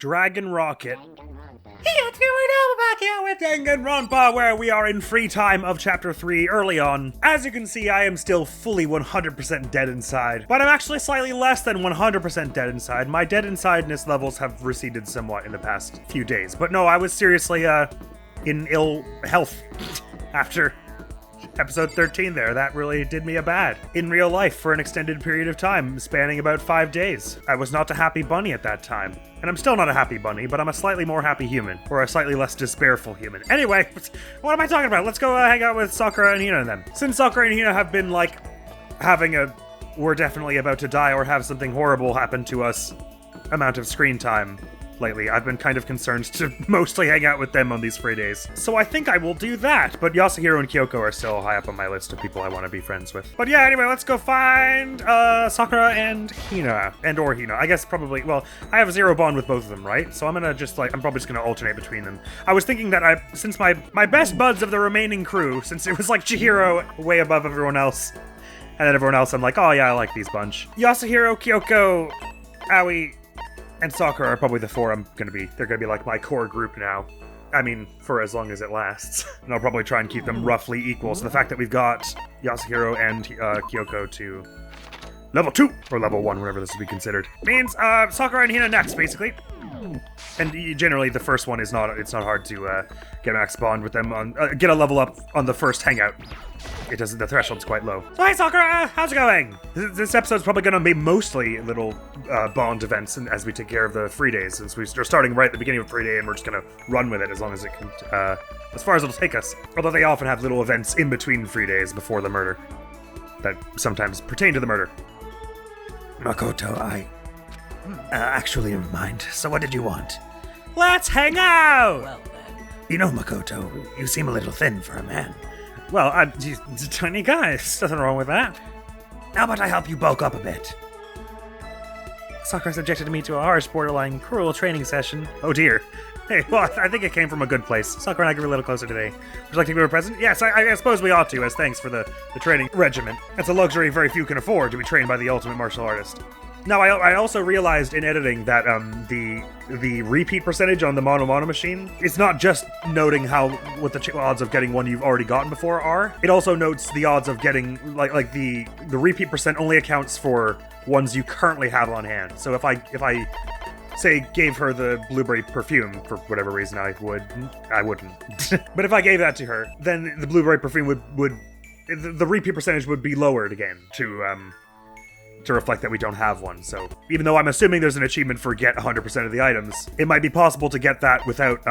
Dragon Rocket. Hey, what's going on? Back here with Danganronpa, where we are in free time of Chapter 3 early on. As you can see, I am still fully 100% dead inside, but I'm actually slightly less than 100% dead inside. My dead insideness levels have receded somewhat in the past few days, but no, I was seriously, in ill health after episode 13 there. That really did me a bad. In real life for an extended period of time, spanning about 5 days. I was not a happy bunny at that time. And I'm still not a happy bunny, but I'm a slightly more happy human. Or a slightly less despairful human. Anyway, what am I talking about? Let's go hang out with Sakura and Hina then. Since Sakura and Hina have been like having a we're definitely about to die or have something horrible happen to us amount of screen time lately, I've been kind of concerned to mostly hang out with them on these free days. So I think I will do that, but Yasuhiro and Kyoko are still high up on my list of people I want to be friends with. But yeah, anyway, let's go find Sakura and Hina. And/or Hina. I guess probably, well, I have a zero bond with both of them, right? So I'm gonna just I'm probably just gonna alternate between them. I was thinking that since my best buds of the remaining crew, since it was like Chihiro way above everyone else, and then everyone else I'm like, oh yeah, I like these bunch. Yasuhiro, Kyoko, Aoi, and Sakura are probably the four they're gonna be like my core group now. I mean, for as long as it lasts. And I'll probably try and keep them roughly equal. So the fact that we've got Yasuhiro and Kyoko to level 2, or level 1, whatever this would be considered, means Sakura and Hina next, basically. And generally the first one it's not hard to get max bond with them get a level up on the first hangout. The threshold's quite low. So hey Sakura, how's it going? This episode's probably gonna be mostly little bond events as we take care of the free days, since we're starting right at the beginning of free day and we're just gonna run with it as long as it can, as far as it'll take us. Although they often have little events in between free days before the murder that sometimes pertain to the murder. Makoto, actually, never mind. So what did you want? Let's hang out! Well then. You know, Makoto, you seem a little thin for a man. Well, I'm a tiny guy. There's nothing wrong with that. How about I help you bulk up a bit? Sakura subjected me to a harsh, borderline cruel training session. Oh dear. Hey, well, I think it came from a good place. Sakura and I grew a little closer today. Would you like to give her a present? Yes, I suppose we ought to, as thanks for the training regimen. It's a luxury very few can afford, to be trained by the ultimate martial artist. Now, I also realized in editing that the repeat percentage on the Mono machine, it's not just noting what the odds of getting one you've already gotten before are. It also notes the odds of getting, like the repeat percent only accounts for ones you currently have on hand. So if I say gave her the blueberry perfume for whatever reason, I wouldn't. But if I gave that to her, then the blueberry perfume would the repeat percentage would be lowered again to reflect that we don't have one. So even though I'm assuming there's an achievement for get 100% of the items, it might be possible to get that without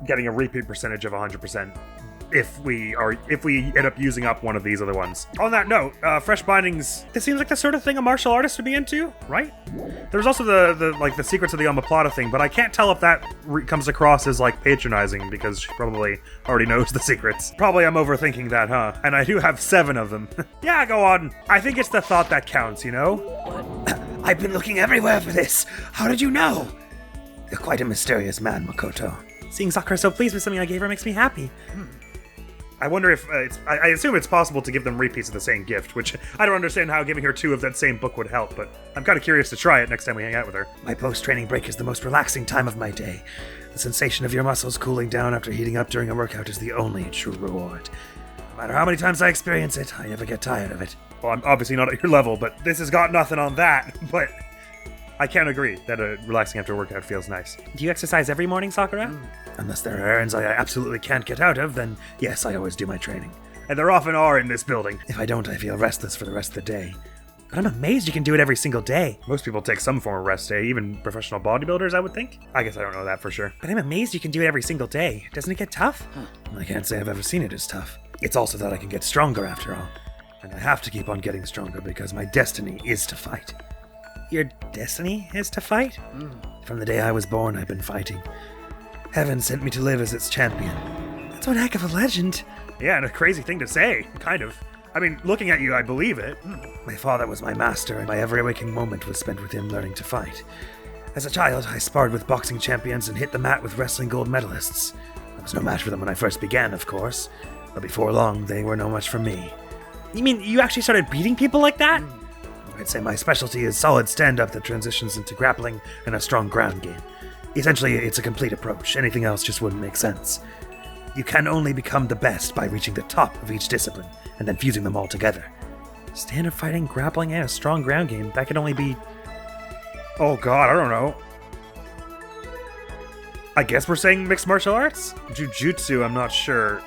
getting a repeat percentage of 100% if we end up using up one of these other ones. On that note, fresh bindings, this seems like the sort of thing a martial artist would be into, right? There's also the secrets of the omoplata thing, but I can't tell if that comes across as like patronizing because she probably already knows the secrets. Probably I'm overthinking that, huh? And I do have 7 of them. Yeah, go on. I think it's the thought that counts, you know? I've been looking everywhere for this. How did you know? You're quite a mysterious man, Makoto. Seeing Sakura so pleased with something I gave her makes me happy. I wonder if I assume it's possible to give them repeats of the same gift, which I don't understand how giving her 2 of that same book would help, but I'm kind of curious to try it next time we hang out with her. My post-training break is the most relaxing time of my day. The sensation of your muscles cooling down after heating up during a workout is the only true reward. No matter how many times I experience it, I never get tired of it. Well, I'm obviously not at your level, but this has got nothing on that, but I can't agree that relaxing after a workout feels nice. Do you exercise every morning, Sakura? Unless there are errands I absolutely can't get out of, then yes, I always do my training. And there often are in this building. If I don't, I feel restless for the rest of the day. But I'm amazed you can do it every single day. Most people take some form of rest day, even professional bodybuilders, I would think. I guess I don't know that for sure. But I'm amazed you can do it every single day. Doesn't it get tough? I can't say I've ever seen it as tough. It's also that I can get stronger after all. And I have to keep on getting stronger because my destiny is to fight. Your destiny is to fight? From the day I was born, I've been fighting. Heaven sent me to live as its champion. That's one heck of a legend. Yeah, and a crazy thing to say, kind of. I mean, looking at you, I believe it. My father was my master, and my every waking moment was spent with him learning to fight. As a child, I sparred with boxing champions and hit the mat with wrestling gold medalists. I was no match for them when I first began, of course, but before long, they were no match for me. You mean you actually started beating people like that? I'd say my specialty is solid stand-up that transitions into grappling and a strong ground game. Essentially, it's a complete approach. Anything else just wouldn't make sense. You can only become the best by reaching the top of each discipline and then fusing them all together. Stand-up fighting, grappling, and a strong ground game, that could only be... Oh god, I don't know. I guess we're saying mixed martial arts? Jujutsu, I'm not sure.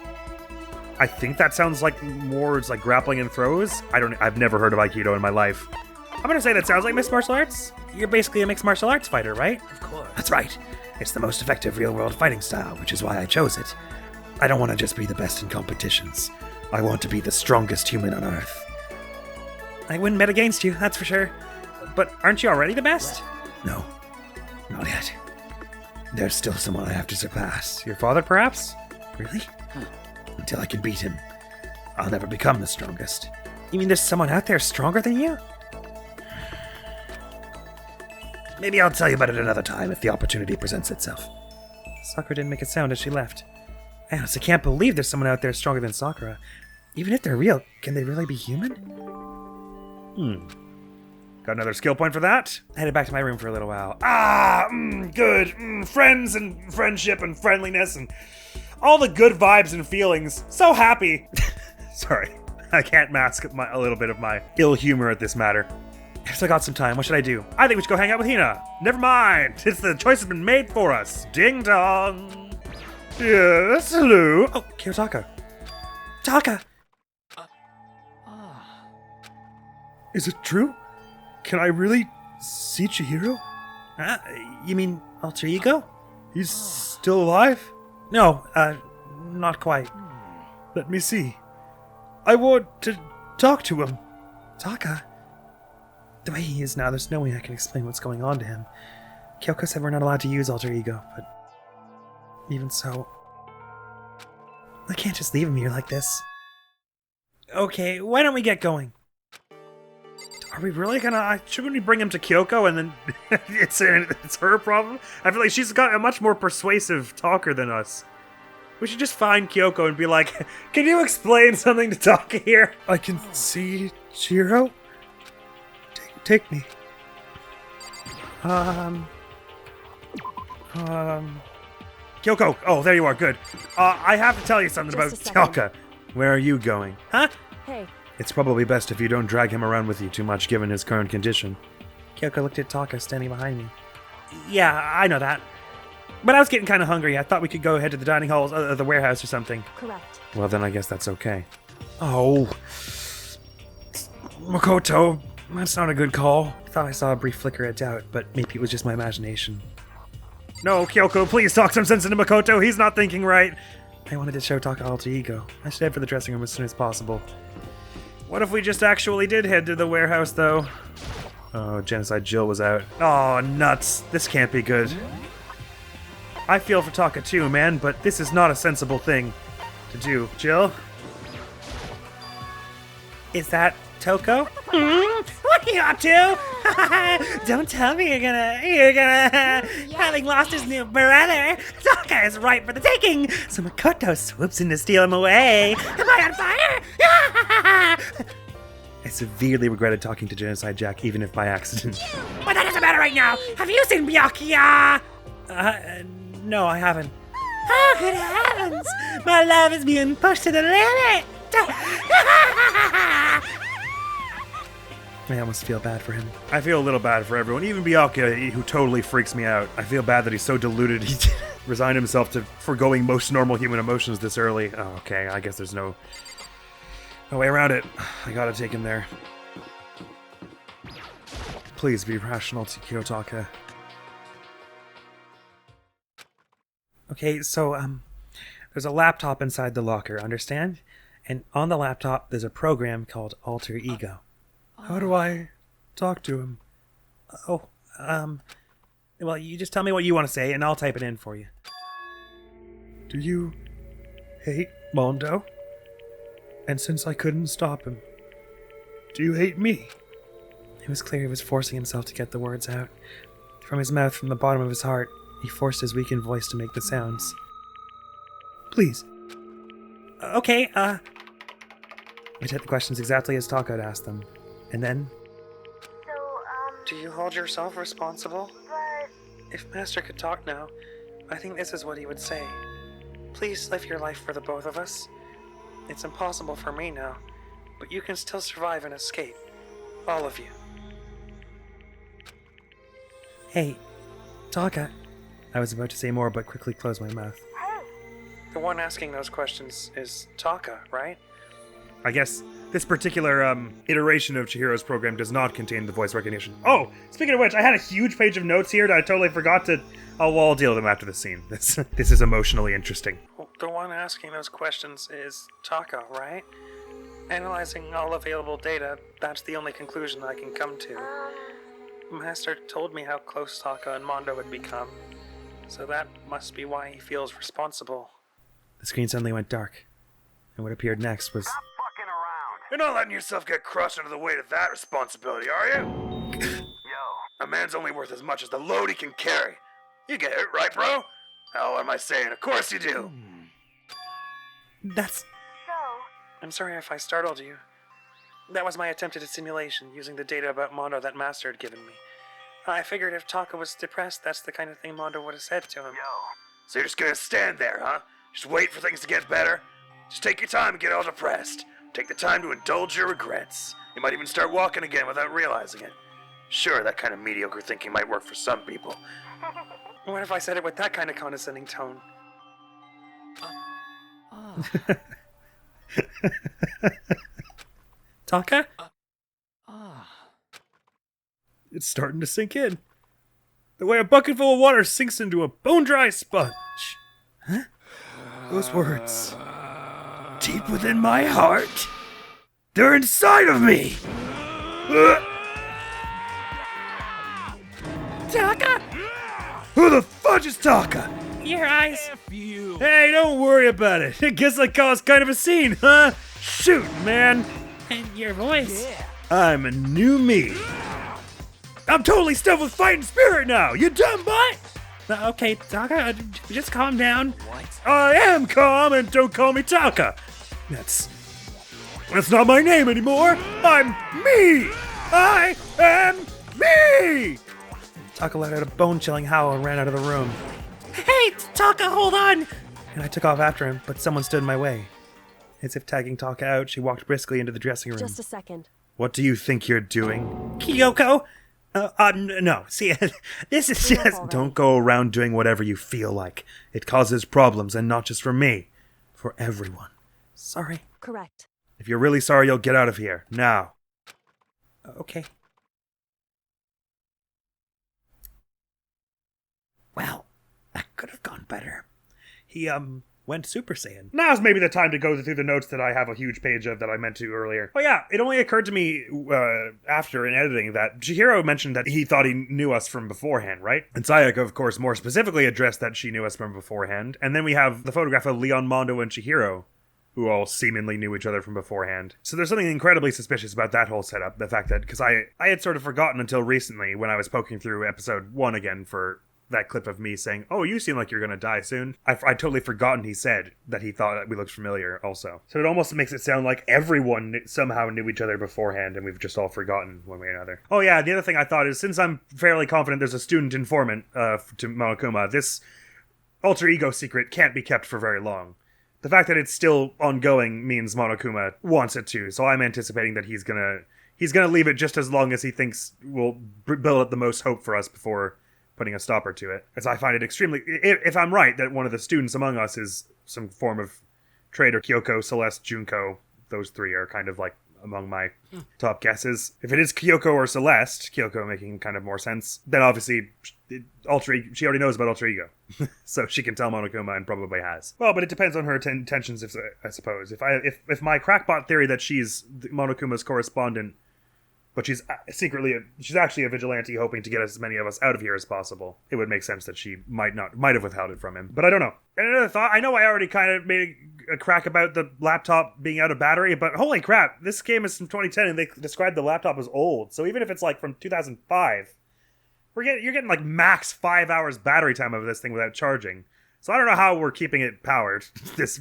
I think that sounds like more, it's like grappling and throws. I've never heard of Aikido in my life. I'm gonna say that sounds like mixed martial arts. You're basically a mixed martial arts fighter, right? Of course. That's right. It's the most effective real-world fighting style, which is why I chose it. I don't want to just be the best in competitions. I want to be the strongest human on Earth. I wouldn't bet against you, that's for sure. But aren't you already the best? No, not yet. There's still someone I have to surpass. Your father, perhaps? Really? Until I can beat him, I'll never become the strongest. You mean there's someone out there stronger than you? Maybe I'll tell you about it another time if the opportunity presents itself. Sakura didn't make a sound as she left. I honestly can't believe there's someone out there stronger than Sakura. Even if they're real, can they really be human? Got another skill point for that? I headed back to my room for a little while. Good. Friends and friendship and friendliness and all the good vibes and feelings. So happy. Sorry, I can't mask a little bit of my ill humor at this matter. I've still got some time. What should I do? I think we should go hang out with Hina. Never mind. The choice has been made for us. Ding dong. Yes, hello. Oh, Kiyotaka. Taka. Is it true? Can I really see Chihiro? You mean alter ego? He's still alive? No, not quite. Let me see. I want to talk to him. Taka? The way he is now, there's no way I can explain what's going on to him. Kyoko said we're not allowed to use alter ego, but even so, I can't just leave him here like this. Okay, why don't we get going? Are we really gonna... shouldn't we bring him to Kyoko and then it's her problem? I feel like she's got a much more persuasive talker than us. We should just find Kyoko and be like, can you explain something to Taka here? I can see Chihiro. Take me. Kyoko! Oh, there you are, good. I have to tell you something about Taka. Where are you going? Huh? Hey. It's probably best if you don't drag him around with you too much given his current condition. Kyoko looked at Taka standing behind me. Yeah, I know that. But I was getting kind of hungry. I thought we could go ahead to the dining halls of the warehouse or something. Correct. Well, then I guess that's okay. Oh. Makoto, that's not a good call. I thought I saw a brief flicker of doubt, but maybe it was just my imagination. No, Kyoko, please talk some sense into Makoto. He's not thinking right. I wanted to show Taka alter ego. I should head for the dressing room as soon as possible. What if we just actually did head to the warehouse, though? Oh, Genocide Jill was out. Oh, nuts. This can't be good. I feel for Taka too, man, but this is not a sensible thing to do. Jill? Is that Toko? What are you up to? Don't tell me you're gonna having lost his new brother. Taka is ripe for the taking. So Makoto swoops in to steal him away. Am I on fire? I severely regretted talking to Genocide Jack, even if by accident. But that doesn't matter right now. Have you seen Byakuya? No, I haven't. Oh, good heavens! My love is being pushed to the limit. I almost feel bad for him. I feel a little bad for everyone, even Byakuya, who totally freaks me out. I feel bad that he's so deluded he resigned himself to foregoing most normal human emotions this early. Oh, okay, I guess there's no way around it. I gotta take him there. Please be rational, Kiyotaka. Okay, so, there's a laptop inside the locker, understand? And on the laptop, there's a program called Alter Ego. How do I talk to him? Well, you just tell me what you want to say, and I'll type it in for you. Do you hate Mondo? And since I couldn't stop him, do you hate me? It was clear he was forcing himself to get the words out. From his mouth, from the bottom of his heart, he forced his weakened voice to make the sounds. Please. Okay, I typed the questions exactly as Taka had asked them. And then you hold yourself responsible? If Master could talk now, I think this is what he would say. Please live your life for the both of us. It's impossible for me now, but you can still survive and escape. All of you. Hey, Taka. I was about to say more, but quickly closed my mouth. The one asking those questions is Taka, right? I guess this particular iteration of Chihiro's program does not contain the voice recognition. Oh, speaking of which, I had a huge page of notes here that I totally forgot to... I'll deal with them after the scene. This is emotionally interesting. The one asking those questions is Taka, right? Analyzing all available data, that's the only conclusion I can come to. Master told me how close Taka and Mondo had become, so that must be why he feels responsible. The screen suddenly went dark, and what appeared next was... Stop fucking around! You're not letting yourself get crushed under the weight of that responsibility, are you? Yo. A man's only worth as much as the load he can carry. You get it, right, bro? Oh, what am I saying? Of course you do. That's... So? I'm sorry if I startled you. That was my attempt at a simulation, using the data about Mondo that Master had given me. I figured if Taka was depressed, that's the kind of thing Mondo would have said to him. Yo. So you're just gonna stand there, huh? Just wait for things to get better? Just take your time and get all depressed. Take the time to indulge your regrets. You might even start walking again without realizing it. Sure, that kind of mediocre thinking might work for some people. What if I said it with that kind of condescending tone? Taka? It's starting to sink in. The way a bucket full of water sinks into a bone-dry sponge. Huh? Those words. Deep within my heart, they're inside of me! Taka! Who the fudge is Taka? Your eyes! Hey, don't worry about it. I guess I caused kind of a scene, huh? Shoot, man. And your voice! I'm a new me. I'm totally stuffed with fighting spirit now. You dumb butt? Okay, Taka, just calm down. I am calm, and don't call me Taka. That's not my name anymore. I'm me. I am me. Taka let out a bone-chilling howl and ran out of the room. Hey, Taka, hold on! And I took off after him, but someone stood in my way. As if tagging Taka out, she walked briskly into the dressing room. Just a second. What do you think you're doing? Kyoko? No. See, this is just... already. Don't go around doing whatever you feel like. It causes problems, and not just for me. For everyone. Sorry. Correct. If you're really sorry, you'll get out of here. Now. Okay. Well, that could have gone better. He, went Super Saiyan. Now's maybe the time to go through the notes that I have a huge page of that I meant to earlier. Oh yeah, it only occurred to me after in editing that Chihiro mentioned that he thought he knew us from beforehand, right? And Sayaka, of course, more specifically addressed that she knew us from beforehand. And then we have the photograph of Leon, Mondo, and Chihiro, who all seemingly knew each other from beforehand. So there's something incredibly suspicious about that whole setup. The fact that, because I had sort of forgotten until recently when I was poking through episode 1 again for that clip of me saying, oh, you seem like you're gonna die soon. I'd totally forgotten he said that he thought that we looked familiar also. So it almost makes it sound like everyone somehow knew each other beforehand and we've just all forgotten one way or another. Oh yeah, the other thing I thought is, since I'm fairly confident there's a student informant to Monokuma, this alter ego secret can't be kept for very long. The fact that it's still ongoing means Monokuma wants it to, so I'm anticipating that he's gonna leave it just as long as he thinks will build up the most hope for us before putting a stopper to it. As I find it extremely... If I'm right, that one of the students among us is some form of traitor, Kyoko, Celeste, Junko, those three are kind of like among my top guesses. If it is Kyoko or Celeste, Kyoko making kind of more sense, then obviously she already knows about Alter Ego. So she can tell Monokuma and probably has. Well, but it depends on her intentions, I suppose. If my crackpot theory that she's Monokuma's correspondent, but she's actually a vigilante hoping to get as many of us out of here as possible, it would make sense that she might have withheld it from him. But I don't know. And another thought, I know I already kind of made a crack about the laptop being out of battery, but holy crap, this game is from 2010 and they described the laptop as old. So even if it's like from 2005, you're getting like max 5 hours battery time of this thing without charging. So I don't know how we're keeping it powered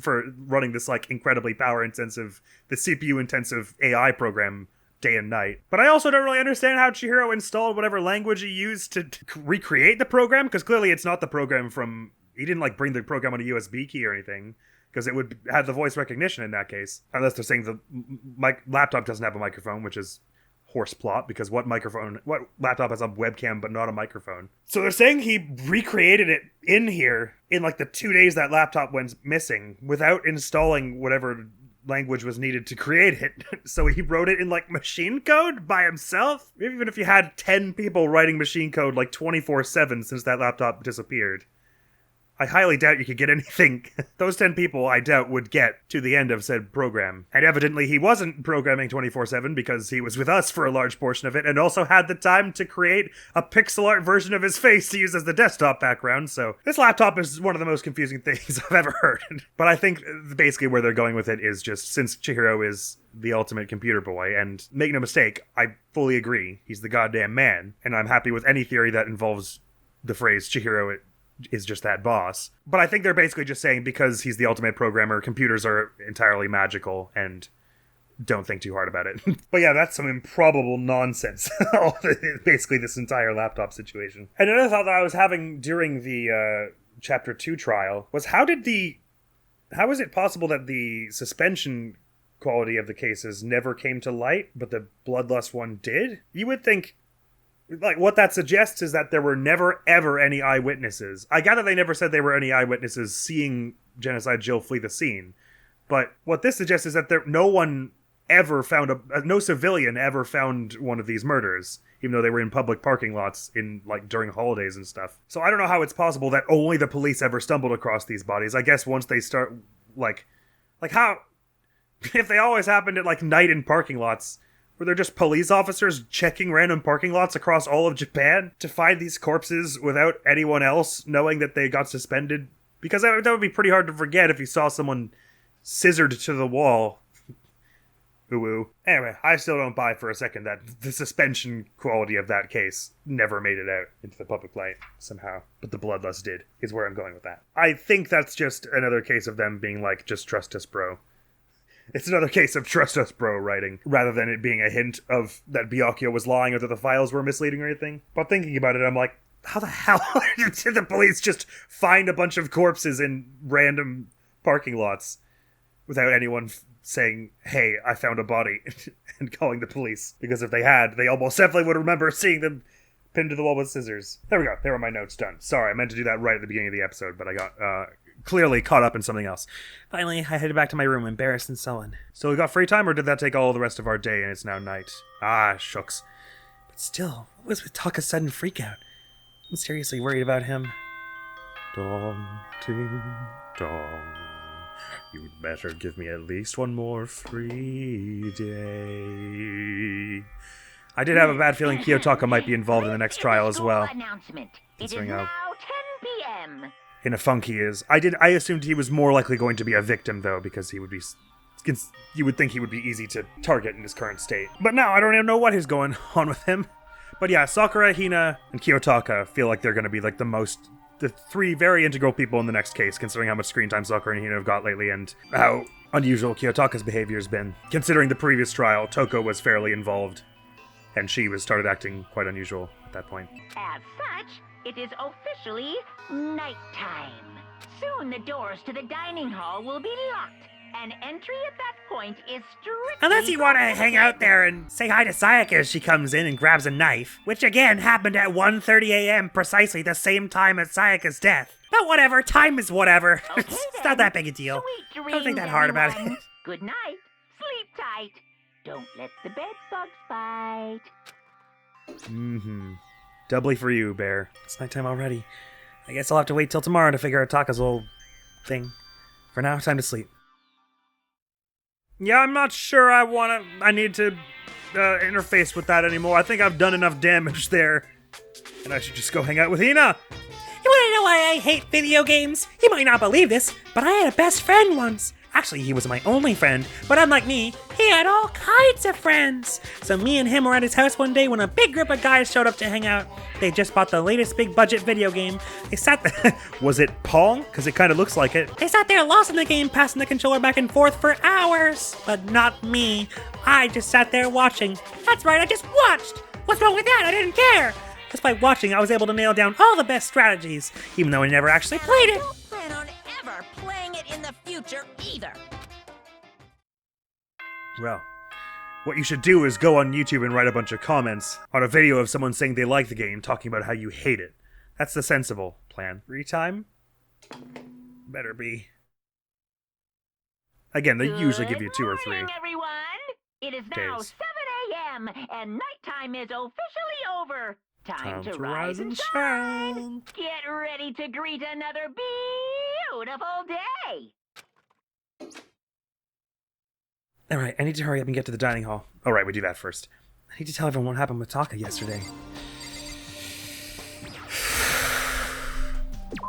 for running this like incredibly power intensive, the CPU intensive AI program day and night. But I also don't really understand how Chihiro installed whatever language he used to recreate the program, because clearly it's not the program from... He didn't, like, bring the program on a USB key or anything, because it would have the voice recognition in that case. Unless they're saying the laptop doesn't have a microphone, which is horse plot, because what laptop has a webcam but not a microphone? So they're saying he recreated it in here in, like, the 2 days that laptop went missing without installing whatever language was needed to create it. So he wrote it in, like, machine code by himself? Even if you had 10 people writing machine code, like, 24/7 since that laptop disappeared, I highly doubt you could get anything those 10 people, I doubt, would get to the end of said program. And evidently he wasn't programming 24/7 because he was with us for a large portion of it and also had the time to create a pixel art version of his face to use as the desktop background. So this laptop is one of the most confusing things I've ever heard. But I think basically where they're going with it is just since Chihiro is the ultimate computer boy, and make no mistake, I fully agree, he's the goddamn man. And I'm happy with any theory that involves the phrase Chihiro is just that boss. But I think they're basically just saying because he's the ultimate programmer, computers are entirely magical and don't think too hard about it. But yeah, that's some improbable nonsense. Basically this entire laptop situation. And another thought that I was having during the Chapter 2 trial was how is it possible that the suspension quality of the cases never came to light, but the bloodlust one did? You would think, like, what that suggests is that there were never, ever any eyewitnesses. I gather they never said there were any eyewitnesses seeing Genocide Jill flee the scene. But what this suggests is that no one ever found no civilian ever found one of these murders, even though they were in public parking lots during holidays and stuff. So I don't know how it's possible that only the police ever stumbled across these bodies. I guess once they start, like how, if they always happened at, like, night in parking lots, were there just police officers checking random parking lots across all of Japan to find these corpses without anyone else knowing that they got suspended? Because that would be pretty hard to forget if you saw someone scissored to the wall. Ooh. Anyway, I still don't buy for a second that the suspension quality of that case never made it out into the public light somehow. But the bloodlust did, is where I'm going with that. I think that's just another case of them being like, just trust us, bro. It's another case of trust us, bro writing, rather than it being a hint of that Byakuya was lying or that the files were misleading or anything. But thinking about it, I'm like, how the hell did the police just find a bunch of corpses in random parking lots without anyone saying, hey, I found a body, and calling the police? Because if they had, they almost definitely would remember seeing them pinned to the wall with scissors. There we go. There were my notes done. Sorry, I meant to do that right at the beginning of the episode, but I got clearly caught up in something else. Finally, I headed back to my room, embarrassed and sullen. So we got free time, or did that take all the rest of our day and it's now night? Ah, shucks. But still, what was with Taka's sudden freakout? I'm seriously worried about him. Dong, ting, dong. You'd better give me at least one more free day. I did have a bad feeling Kiyotaka might be involved in the next trial as well. It is now 10 p.m. In a funk he is. I assumed he was more likely going to be a victim, though, because you would think he would be easy to target in his current state. But now I don't even know what is going on with him. But yeah, Sakura, Hina, and Kiyotaka feel like they're going to be like the three very integral people in the next case, considering how much screen time Sakura and Hina have got lately and how unusual Kiyotaka's behavior has been. Considering the previous trial, Toko was fairly involved, and she started acting quite unusual at that point. As such, it is officially nighttime. Soon the doors to the dining hall will be locked, and entry at that point is strictly... Unless you want to hang out there and say hi to Sayaka as she comes in and grabs a knife, which again happened at 1:30 a.m., precisely the same time as Sayaka's death. But whatever, time is whatever. Okay, It's not that big a deal. Sweet Don't think dreams, that hard about everyone. it. Good night. Sleep tight. Don't let the bed bugs bite. Mm-hmm. Doubly for you, Bear. It's nighttime already. I guess I'll have to wait till tomorrow to figure out Taka's little thing. For now, time to sleep. Yeah, I'm not sure I need to interface with that anymore. I think I've done enough damage there. And I should just go hang out with Hina. You wanna know why I hate video games? You might not believe this, but I had a best friend once. Actually, he was my only friend, but unlike me, he He had all kinds of friends. So me and him were at his house one day when a big group of guys showed up to hang out. They just bought the latest big budget video game. They sat there. Was it Pong? Because it kind of looks like it. They sat there lost in the game, passing the controller back and forth for hours. But not me. I just sat there watching. That's right, I just watched. What's wrong with that? I didn't care. Just by watching, I was able to nail down all the best strategies, even though I never actually played it. Don't plan on ever playing it in the future either. Well, what you should do is go on YouTube and write a bunch of comments on a video of someone saying they like the game, talking about how you hate it. That's the sensible plan. Free time? Better be. Again, they usually give you 2 or 3 Morning, everyone. It is now days. 7 a.m. and nighttime is officially over. Time to rise and shine. shine. Get ready to greet another beautiful day. Alright, I need to hurry up and get to the dining hall. Alright, we do that first. I need to tell everyone what happened with Taka yesterday.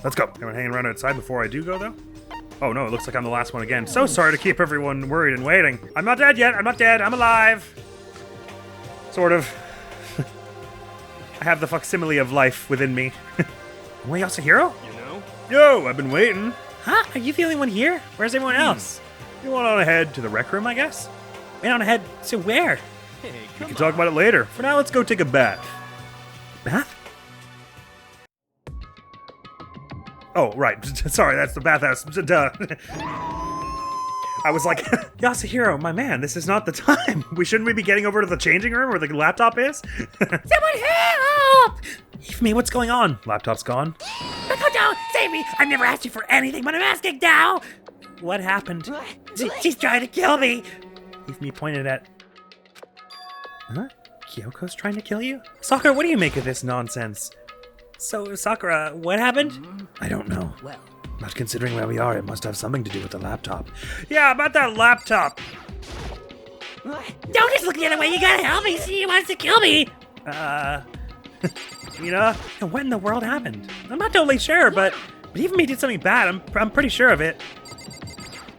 Let's go. Everyone hanging around outside before I do go, though? Oh no, it looks like I'm the last one again. So sorry to keep everyone worried and waiting. I'm not dead yet. I'm not dead. I'm alive. Sort of. I have the facsimile of life within me. Am I also hero? You know? Yo, I've been waiting. Huh? Are you the only one here? Where's everyone else? You want on ahead to the rec room, I guess? Went on ahead to where? Hey, We come can talk about it later. For now, let's go take a bath. Bath? Oh, right. Sorry, that's the bathhouse. Duh. I was like, Yasuhiro, my man, this is not the time. Shouldn't we be getting over to the changing room where the laptop is? Someone help! Hifumi, what's going on? Laptop's gone. Makoto, save me! I've never asked you for anything, but I'm asking now! What happened? She's trying to kill me! Hifumi pointed at... Huh? Kyoko's trying to kill you? Sakura, what do you make of this nonsense? So, Sakura, what happened? I don't know. Well, not considering where we are, it must have something to do with the laptop. Yeah, about that laptop! Don't just look the other way, you gotta help me! She wants to kill me! You know, what in the world happened? I'm not totally sure, but Hifumi did something bad. I'm pretty sure of it.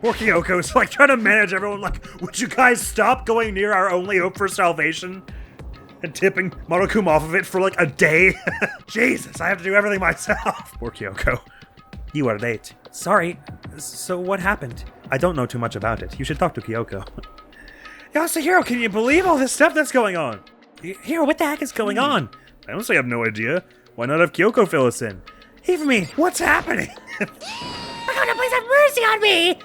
Poor Kyoko's like trying to manage everyone like, would you guys stop going near our only hope for salvation? And tipping Monokuma off of it for like a day? Jesus, I have to do everything myself. Poor Kyoko. You are late. Sorry. So what happened? I don't know too much about it. You should talk to Kyoko. Yasuhiro, can you believe all this stuff that's going on? Hiro, what the heck is going on? I honestly have no idea. Why not have Kyoko fill us in? Hifumi, what's happening? Makoto, please have mercy on me!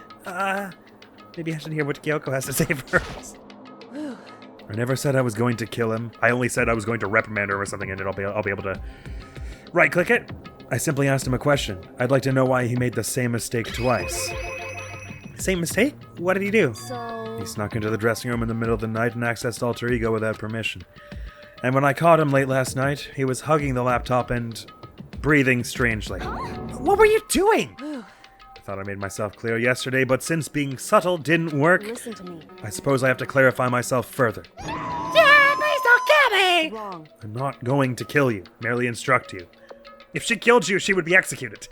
Maybe I should hear what Kyoko has to say first. I never said I was going to kill him. I only said I was going to reprimand her or something, and then I'll be able to right-click it. I simply asked him a question. I'd like to know why he made the same mistake twice. Same mistake? What did he do? He snuck into the dressing room in the middle of the night and accessed Alter Ego without permission. And when I caught him late last night, he was hugging the laptop and breathing strangely. What were you doing? I thought I made myself clear yesterday, but since being subtle didn't work, Listen to me. I suppose I have to clarify myself further. Yeah, please don't kill me! Wrong. I'm not going to kill you, merely instruct you. If she killed you, she would be executed.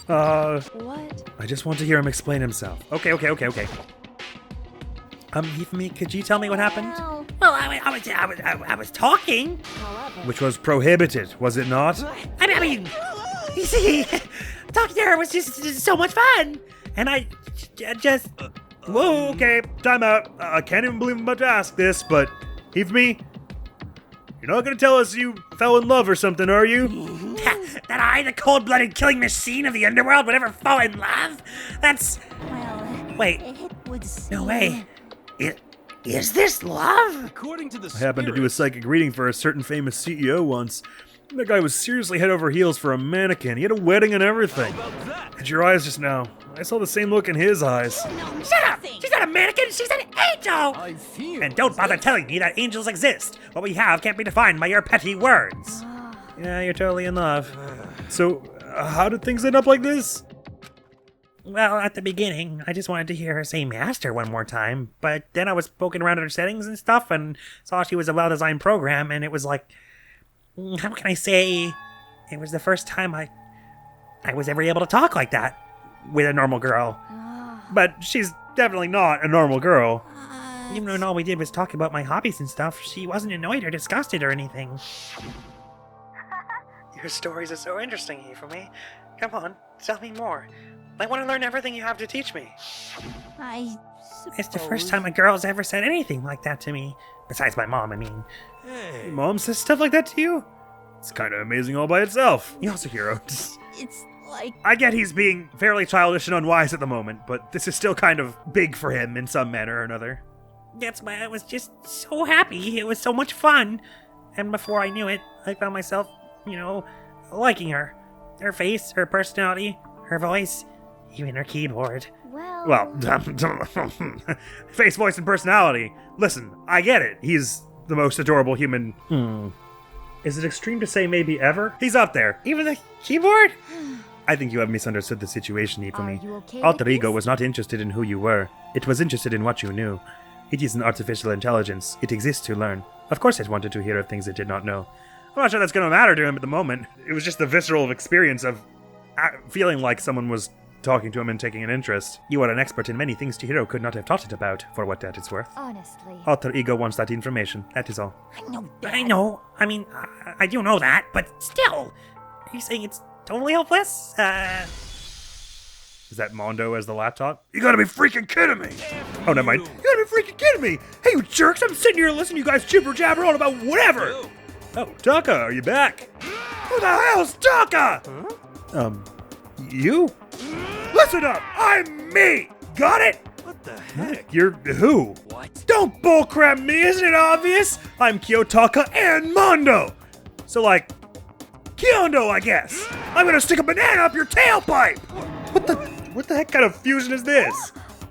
What? I just want to hear him explain himself. Okay. Hifumi, could you tell me what happened? Well, Well, I was talking. however, Which was prohibited, was it not? I mean, you see, talking to her was just so much fun. And I just... Whoa, okay, time out. I can't even believe I'm about to ask this, but Hifumi, you're not gonna tell us you fell in love or something, are you? that I, the cold-blooded killing machine of the underworld, would ever fall in love? That's... well, Wait, it would seem... no way. Is this love? According to the I happened to do a psychic reading for a certain famous CEO once. That guy was seriously head over heels for a mannequin. He had a wedding and everything. And your eyes just now. I saw the same look in his eyes. Shut up! She's not a mannequin, she's an angel! I feel. And don't bother telling me that angels exist. What we have can't be defined by your petty words. Yeah, you're totally in love. So, how did things end up like this? Well, at the beginning, I just wanted to hear her say master one more time, but then I was poking around at her settings and stuff and saw she was a well-designed program, and it was like, how can I say, it was the first time I was ever able to talk like that with a normal girl. but she's definitely not a normal girl. Even when all we did was talk about my hobbies and stuff, she wasn't annoyed or disgusted or anything. Your stories are so interesting, Hifumi. Come on, tell me more. I want to learn everything you have to teach me. I It's the first time a girl's ever said anything like that to me. Besides my mom, I mean. Your mom says stuff like that to you? It's kind of amazing all by itself. Yasuhiro. It's like... I get he's being fairly childish and unwise at the moment, but this is still kind of big for him in some manner or another. That's why I was just so happy. It was so much fun. And before I knew it, I found myself, liking her. Her face, her personality, her voice, even her keyboard. Well... Well, face, voice, and personality. Listen, I get it. He's the most adorable human. Is it extreme to say maybe ever? He's up there. Even the keyboard? I think you have misunderstood the situation, Are Hifumi. you okay Alter with Ego this? was not interested in who you were. It was interested in what you knew. It is an artificial intelligence. It exists to learn. Of course it wanted to hear of things it did not know. I'm not sure that's going to matter to him at the moment. It was just the visceral experience of feeling like someone was talking to him and taking an interest. You are an expert in many things Chihiro could not have taught it about, for what that is worth. Honestly. Alter Ego wants that information. That is all. I know I know. I mean, I do know that, but still. Are you saying it's totally hopeless? Is that Mondo as the laptop? You gotta be freaking kidding me! Oh, never mind. You gotta be freaking kidding me! Hey, you jerks! I'm sitting here listening to you guys jibber jabber on about whatever! Oh, Taka, are you back? Who the hell's Taka? You? Listen up! I'm me! Got it? What the heck? You're who? What? Don't bullcrap me, isn't it obvious? I'm Kiyotaka and Mondo! So like, Kyondo, I guess! I'm gonna stick a banana up your tailpipe! What the heck kind of fusion is this?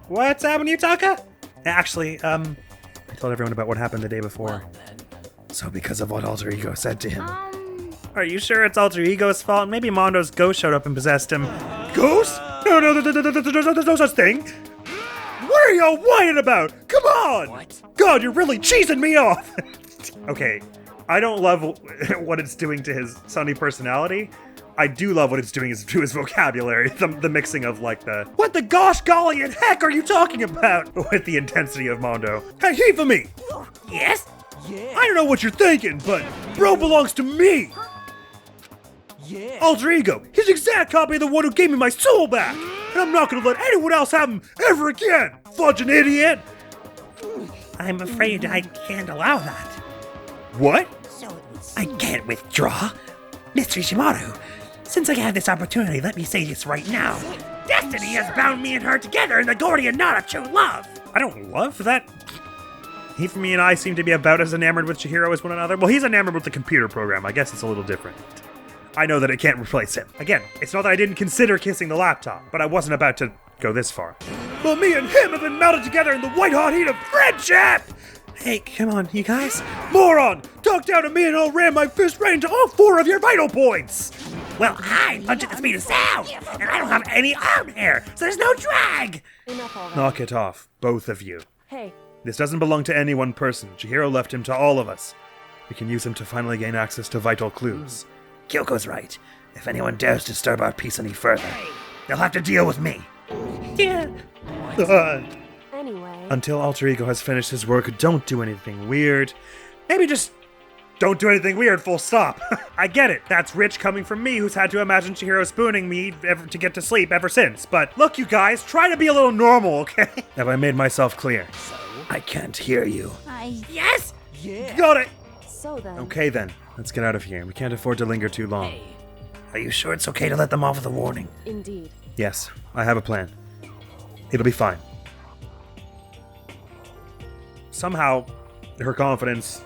What's happening to you, Taka? Actually, I told everyone about what happened the day before. So because of what Alter Ego said to him. Are you sure it's Alter Ego's fault? Maybe Mondo's ghost showed up and possessed him. Ghost? No, there's no such thing. What are y'all whining about? Come on! What? God, you're really cheesing me off! Okay, I don't love what it's doing to his sunny personality. I do love what it's doing to his vocabulary. The mixing of like the... What the gosh golly and heck are you talking about? With the intensity of Mondo. Hey, Hifumi! Yes? Yeah. I don't know what you're thinking, but bro belongs to me! Yeah. Alter Ego, his exact copy of the one who gave me my soul back! And I'm not gonna let anyone else have him ever again! Fudging idiot! I'm afraid I can't allow that. What? So it was... I can't withdraw. Mr. Shimaru, since I have this opportunity, let me say this right now. Destiny has bound me and her together in the Gordian knot of true love. I don't love that. Hifumi and I seem to be about as enamored with Chihiro as one another. Well, he's enamored with the computer program. I guess it's a little different. I know that it can't replace him. Again, it's not that I didn't consider kissing the laptop, but I wasn't about to go this far. But me and him have been melted together in the white-hot heat of friendship! Hey, come on, you guys. Moron! Talk down to me and I'll ram my fist right into all 4 of your vital points! Well, I punch at the speed of sound, and I don't have any arm hair, so there's no drag. Enough already. Knock it off, both of you. Hey, This doesn't belong to any one person. Chihiro left him to all of us. We can use him to finally gain access to vital clues. Kyoko's right. If anyone dares disturb our peace any further, they'll have to deal with me. Yeah. anyway... Until Alter Ego has finished his work, don't do anything weird. Maybe just don't do anything weird, full stop. I get it. That's rich coming from me, who's had to imagine Chihiro spooning me to get to sleep ever since. But look, you guys, try to be a little normal, okay? Have I made myself clear? I can't hear you. Yes? Yeah. Got it! So then... Okay then, let's get out of here. We can't afford to linger too long. Are you sure it's okay to let them off with a warning? Indeed. Yes, I have a plan. It'll be fine. Somehow, her confidence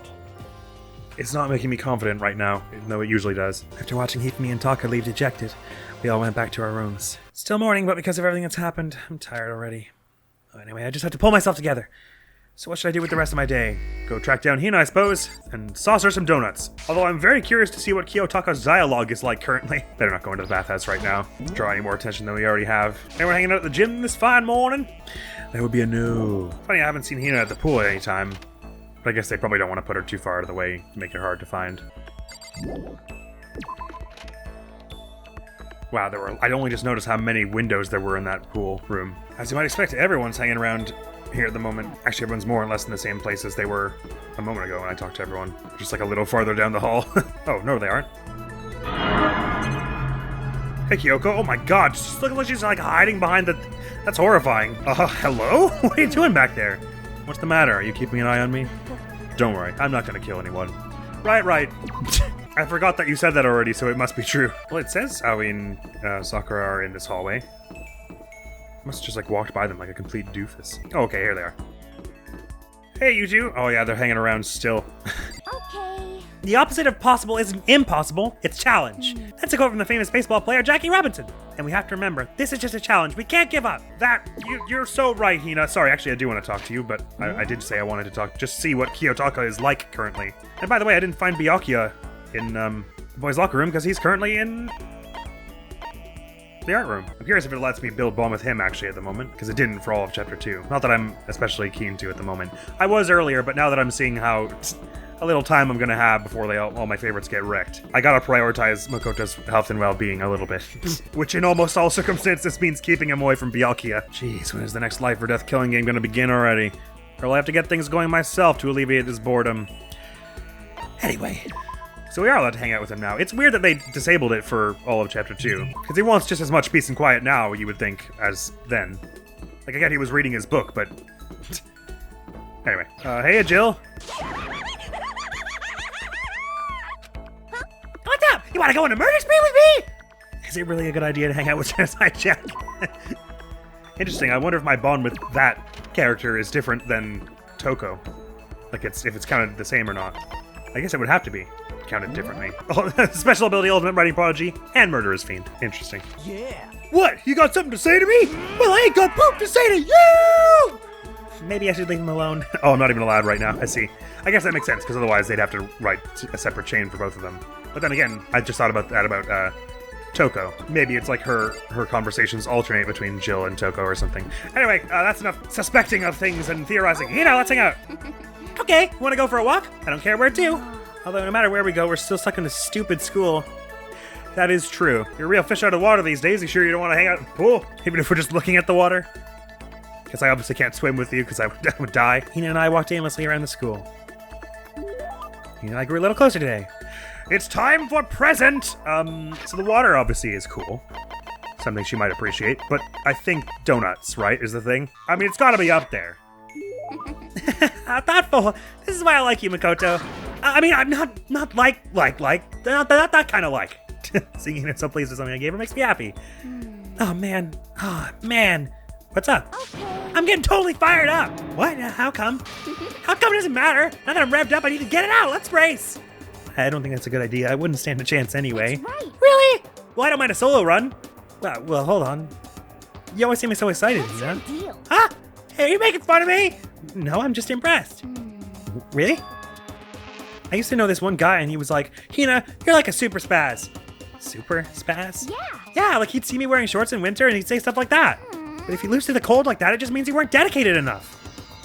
is not making me confident right now, even though it usually does. After watching Hifumi and Taka leave dejected, we all went back to our rooms. Still morning, but because of everything that's happened, I'm tired already. Anyway, I just have to pull myself together. So what should I do with the rest of my day? Go track down Hina, I suppose, and saucer some donuts. Although I'm very curious to see what Kiyotaka's dialogue is like currently. Better not go into the bathhouse right now. Draw any more attention than we already have. Anyone hanging out at the gym this fine morning? That would be a no. Funny, I haven't seen Hina at the pool at any time. But I guess they probably don't want to put her too far out of the way to make her hard to find. Wow, I only just noticed how many windows there were in that pool room. As you might expect, everyone's hanging around here at the moment. Actually, everyone's more or less in the same place as they were a moment ago when I talked to everyone. Just like a little farther down the hall. Oh, no, they aren't. Hey, Kyoko. Oh my god, she's looking like she's like hiding behind the... That's horrifying. Hello? What are you doing back there? What's the matter? Are you keeping an eye on me? Don't worry, I'm not gonna kill anyone. Right. I forgot that you said that already, so it must be true. Well, it says Aoi and Sakura are in this hallway. Must have just like walked by them like a complete doofus. Oh, okay, here they are. Hey, you two. Oh yeah, they're hanging around still. Okay. The opposite of possible isn't impossible, it's challenge. That's a quote from the famous baseball player Jackie Robinson. And we have to remember, this is just a challenge. We can't give up. You're so right, Hina. Sorry, actually, I do want to talk to you, but I did say I wanted to talk, just see what Kiyotaka is like currently. And by the way, I didn't find Byakuya in the boys' locker room because he's currently in the art room. I'm curious if it lets me build bond with him actually at the moment, because it didn't for all of Chapter 2. Not that I'm especially keen to at the moment. I was earlier, but now that I'm seeing how a little time I'm gonna have before all my favorites get wrecked, I gotta prioritize Makoto's health and well-being a little bit. Which in almost all circumstances means keeping him away from Byakuya. Jeez, when is the next life or death killing game gonna begin already? Or will I have to get things going myself to alleviate this boredom? Anyway. So we are allowed to hang out with him now. It's weird that they disabled it for all of Chapter 2. Because he wants just as much peace and quiet now, you would think, as then. Like, I get he was reading his book, but... Anyway. Hey, Jill. What's up? You wanna go on a murder spree with me? Is it really a good idea to hang out with Genocide Jack? Interesting, I wonder if my bond with that character is different than Toko. Like, if it's counted the same or not. I guess it would have to be counted differently. Oh, special ability, ultimate writing prodigy, and murderer's fiend. Interesting. Yeah. What? You got something to say to me? Well, I ain't got poop to say to you! Maybe I should leave him alone. Oh, I'm not even allowed right now. I see. I guess that makes sense, because otherwise they'd have to write a separate chain for both of them. But then again, I just thought about that about Toko. Maybe it's like her conversations alternate between Jill and Toko or something. Anyway, that's enough suspecting of things and theorizing. Let's hang out. Okay, wanna go for a walk? I don't care where to. Although no matter where we go, we're still stuck in this stupid school. That is true. You're a real fish out of water these days. You sure you don't want to hang out in the pool? Even if we're just looking at the water? Because I obviously can't swim with you because I would die. Hina and I walked aimlessly around the school. Hina and I grew a little closer today. It's time for present! So the water obviously is cool. Something she might appreciate. But I think donuts, right, is the thing? I mean, it's gotta be up there. Thoughtful. This is why I like you, Makoto. I mean, I'm not that kind of like. Seeing you so pleased with something I gave her makes me happy. Oh man. What's up? Okay. I'm getting totally fired up. What? How come? How come it doesn't matter? Now that I'm revved up, I need to get it out. Let's race. I don't think that's a good idea. I wouldn't stand a chance anyway. That's right. Really? Well, I don't mind a solo run. Well, hold on. You always seem so excited, What's you know? your deal? Huh? Hey, are you making fun of me? No, I'm just impressed. Really? I used to know this one guy and he was like, Hina, you're like a super spaz. Super spaz? Yeah. Yeah, like he'd see me wearing shorts in winter and he'd say stuff like that. But if you lose to the cold like that, it just means you weren't dedicated enough.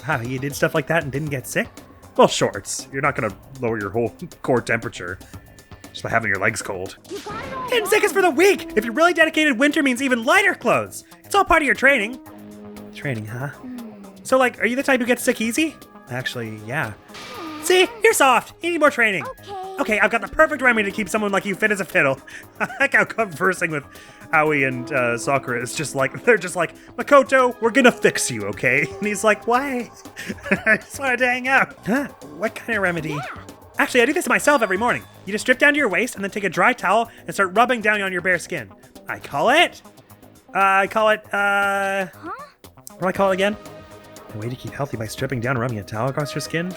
Wow, you did stuff like that and didn't get sick? Well, shorts. You're not gonna lower your whole core temperature just by having your legs cold. You got it all Getting sick is for the weak. If you're really dedicated, winter means even lighter clothes. It's all part of your training. Training, huh? So, like, are you the type who gets sick easy? Actually, yeah. See, you're soft. You need more training. Okay, I've got the perfect remedy to keep someone like you fit as a fiddle. I like how conversing with Aoi and Sakura is just like, they're just like, Makoto, we're gonna fix you, okay? And he's like, why? I just wanted to hang out. Huh? What kind of remedy? Actually, I do this myself every morning. You just strip down to your waist and then take a dry towel and start rubbing down on your bare skin. I call it, what do I call it again? A way to keep healthy by stripping down and rubbing a towel across your skin?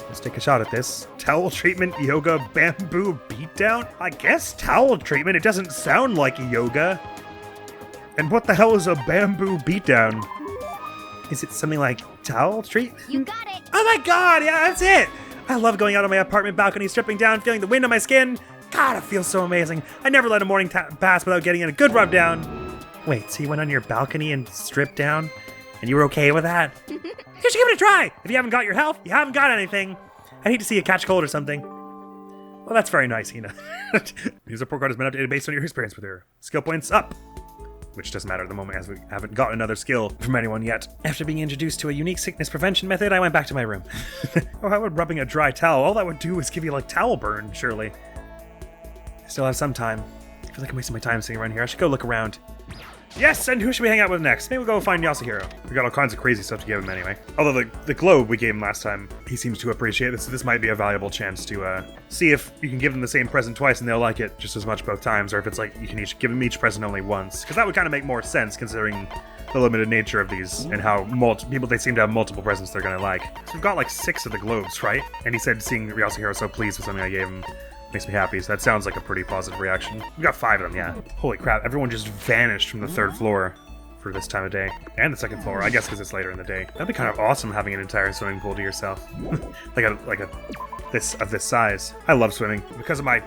Let's take a shot at this. Towel treatment, yoga, bamboo beatdown? I guess towel treatment, it doesn't sound like yoga. And what the hell is a bamboo beatdown? Is it something like towel treatment? You got it. Oh my god, yeah, that's it! I love going out on my apartment balcony, stripping down, feeling the wind on my skin. God, it feels so amazing. I never let a morning pass without getting in a good rub down. Wait, so you went on your balcony and stripped down? And you were okay with that? You should give it a try! If you haven't got your health, you haven't got anything. I hate to see you catch cold or something. Well, that's very nice, Hina. News report card has been updated based on your experience with her. Skill points up. Which doesn't matter at the moment as we haven't got another skill from anyone yet. After being introduced to a unique sickness prevention method, I went back to my room. Oh, how would rubbing a dry towel? All that would do is give you like towel burn, surely. I still have some time. I feel like I'm wasting my time sitting around here. I should go look around. Yes, and who should we hang out with next? Maybe we'll go find Yasuhiro. We got all kinds of crazy stuff to give him anyway. Although the globe we gave him last time, he seems to appreciate this. This might be a valuable chance to see if you can give them the same present twice and they'll like it just as much both times, or if it's like you can each give them each present only once. Because that would kind of make more sense considering the limited nature of these and how people they seem to have multiple presents they're gonna like. So we've got like 6 of the globes, right? And he said seeing Yasuhiro so pleased with something I gave him makes me happy, so that sounds like a pretty positive reaction. We got 5 of them, yeah. Holy crap, everyone just vanished from the 3rd floor for this time of day. And the 2nd floor, I guess because it's later in the day. That'd be kind of awesome having an entire swimming pool to yourself. This size. I love swimming. Because of my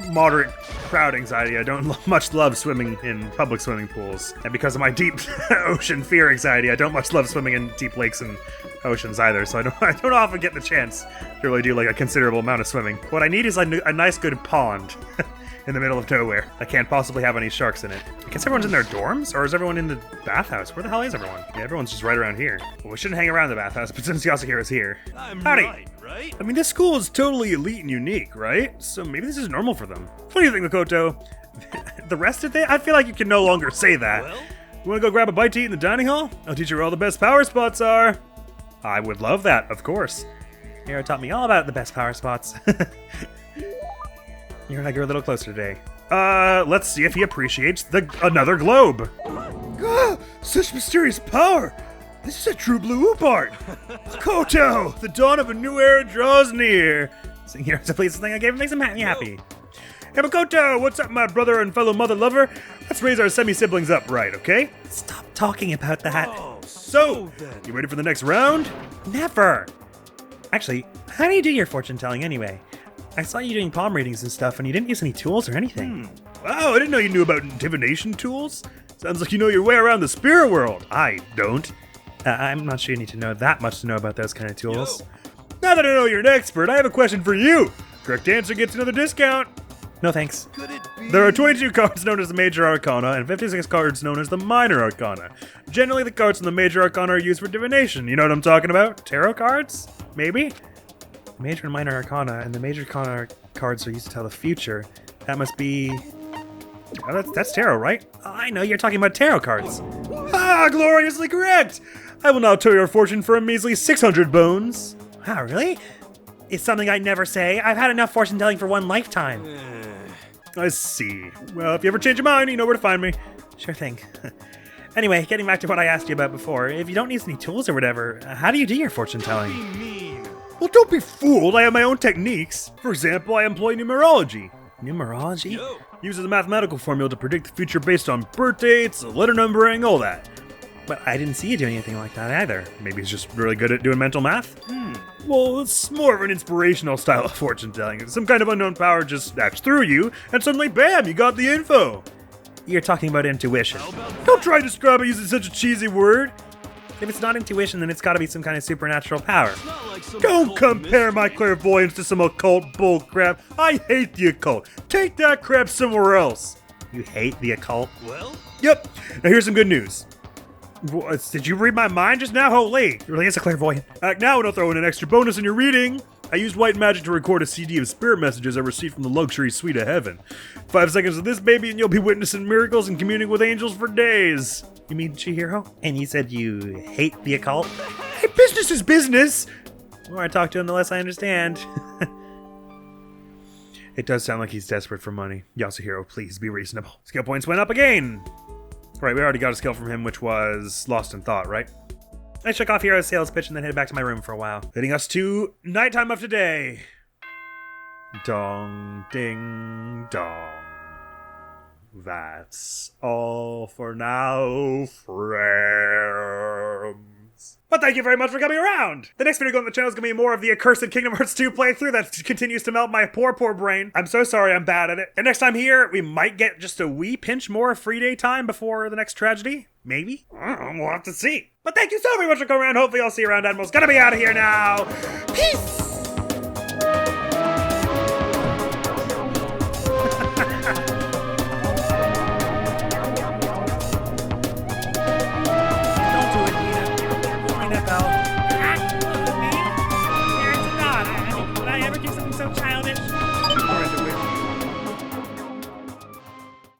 moderate crowd anxiety, I don't much love swimming in public swimming pools. And because of my deep ocean fear anxiety, I don't much love swimming in deep lakes and oceans either, so I don't often get the chance to really do like a considerable amount of swimming. What I need is like a nice good pond in the middle of nowhere. I can't possibly have any sharks in it. I guess everyone's in their dorms, or is everyone in the bathhouse? Where the hell is everyone? Yeah, everyone's just right around here. Well, we shouldn't hang around the bathhouse, but since Yasuhiro's here. I'm Howdy. right? I mean, this school is totally elite and unique, right? So maybe this is normal for them. What do you think, Makoto? The rest of it? I feel like you can no longer say that. Well? You wanna go grab a bite to eat in the dining hall? I'll teach you where all the best power spots are. I would love that, of course. Hiro taught me all about the best power spots. You're and I grew a little closer today. Let's see if he appreciates another globe. Such mysterious power! This is a true blue oop art! Koto! The dawn of a new era draws near! Seeing Hiro's a pleasing thing I gave him makes him happy. Hey Makoto, what's up my brother and fellow mother lover? Let's raise our semi-siblings up right, okay? Stop talking about that. Oh, So, then. you ready for the next round? Never. Actually, how do you do your fortune telling anyway? I saw you doing palm readings and stuff, and you didn't use any tools or anything. Wow, I didn't know you knew about divination tools. Sounds like you know your way around the spirit world. I don't. I'm not sure you need to know that much to know about those kind of tools. Now that I know you're an expert, I have a question for you. Correct answer gets another discount. No thanks. Could it be? There are 22 cards known as the Major Arcana and 56 cards known as the Minor Arcana. Generally, the cards in the Major Arcana are used for divination. You know what I'm talking about? Tarot cards? Maybe? Major and minor arcana, and the major arcana cards are used to tell the future. That must be... Oh, that's tarot, right? I know, you're talking about tarot cards. Ah, gloriously correct! I will now tell your fortune for a measly 600 bones. Wow, really? It's something I never say. I've had enough fortune telling for one lifetime. I see. Well, if you ever change your mind, you know where to find me. Sure thing. Anyway, getting back to what I asked you about before, if you don't use any tools or whatever, how do you do your fortune telling? Well, don't be fooled. I have my own techniques. For example, I employ numerology. Numerology? Uses a mathematical formula to predict the future based on birth dates, letter numbering, all that. But I didn't see you doing anything like that either. Maybe he's just really good at doing mental math? Well, it's more of an inspirational style of fortune telling. Some kind of unknown power just acts through you, and suddenly, bam, you got the info. You're talking about intuition. Don't try to describe it using such a cheesy word. If it's not intuition, then it's gotta be some kind of supernatural power. Don't compare my clairvoyance to some occult bullcrap. I hate the occult. Take that crap somewhere else. You hate the occult? Well? Yep. Now here's some good news. Did you read my mind just now? Holy. Really is a clairvoyant. Act now and I'll throw in an extra bonus in your reading. I used white magic to record a CD of spirit messages I received from the luxury suite of heaven. 5 seconds of this, baby, and you'll be witnessing miracles and communing with angels for days. You mean Chihiro? And you said you hate the occult? Hey, business is business. The more I talk to him, the less I understand. It does sound like he's desperate for money. Yasuhiro, please be reasonable. Skill points went up again. Right, we already got a skill from him, which was Lost in Thought, right? I shook off Hiro's sales pitch and then headed back to my room for a while. Leading us to nighttime of today. Dong, ding, dong. That's all for now, friends. But thank you very much for coming around! The next video on the channel is going to be more of the accursed Kingdom Hearts 2 playthrough that continues to melt my poor brain. I'm so sorry I'm bad at it. And next time here, we might get just a wee pinch more of free day time before the next tragedy. Maybe? We'll have to see. But thank you so very much for coming around. Hopefully I'll see you around. Admiral's gonna be out of here now. Peace!